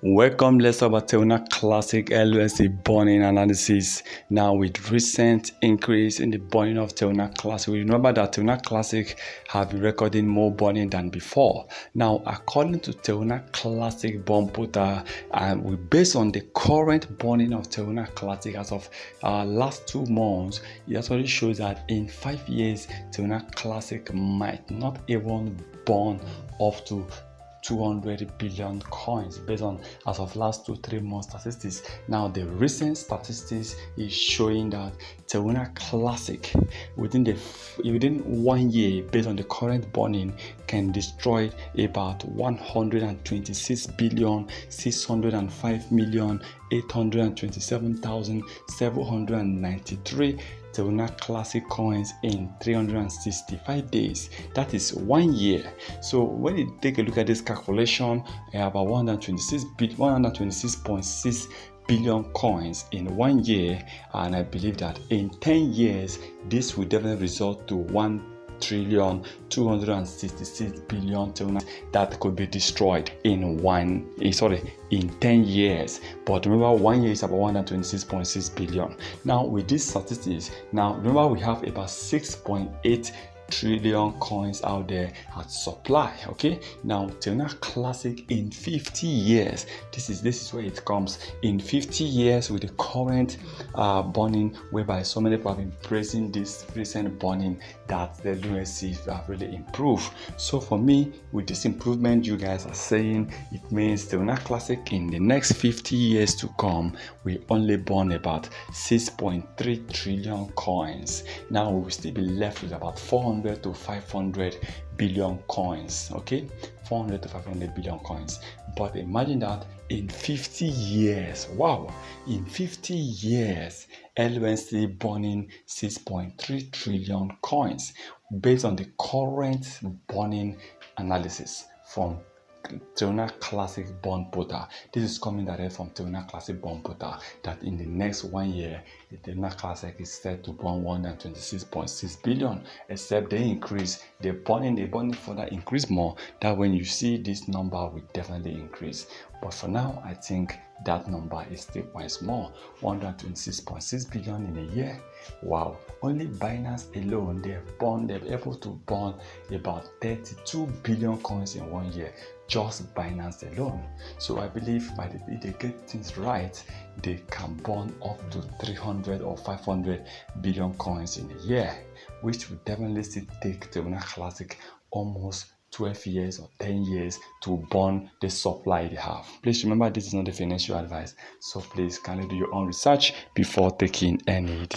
Welcome, let's talk about Terra Classic LUSD burning analysis. Now, with recent increase in the burning of Terra Classic, we remember that Terra Classic have been recording more burning than before. Now, according to Terra Classic burn portal, we based on the current burning of Terra Classic as of last 2 months, it actually shows that in 5 years, Terra Classic might not even burn up to 200 billion coins based on as of last 2-3 months statistics. Now the recent statistics is showing that Terra Classic within 1 year, based on the current burning, can destroy about 126 billion 605 million 827,793 Terra Classic coins in 365 days. That is 1 year. So when you take a look at this calculation, about 126.6 billion coins in 1 year, and I believe that in 10 years this will definitely result to 1,266 billion Terra that could be destroyed in 10 years. But remember, 1 year is about 126.6 billion. Now with these statistics, now remember we have about 6.8 trillion coins out there at supply. Okay, now Terra Classic in 50 years, this is where it comes. In 50 years, with the current burning, whereby so many people have been praising this recent burning, that the USC have really improved. So for me, with this improvement you guys are saying, it means Terra Classic in the next 50 years to come we only burn about 6.3 trillion coins. Now we will still be left with about 400 to 500 billion coins. Okay, 400 to 500 billion coins. But imagine that in 50 years, wow, in 50 years, LUSD burning 6.3 trillion coins based on the current burning analysis from Terra Classic burn portal. This is coming direct from Terra Classic burn portal, that in the next 1 year, the Terra Classic is set to burn 126.6 billion. Except they increase, the burning further increase more. That when you see this number will definitely increase. But for now, I think that number is still quite small. 126.6 billion in a year. Wow. Only Binance alone, they're able to burn about 32 billion coins in 1 year. Just Binance alone. So I believe if they get things right, they can burn up to 300 or 500 billion coins in a year, which will definitely still take Terra Classic almost 12 years or 10 years to burn the supply they have. Please remember, this is not a financial advice, so please kindly do your own research before taking any decision.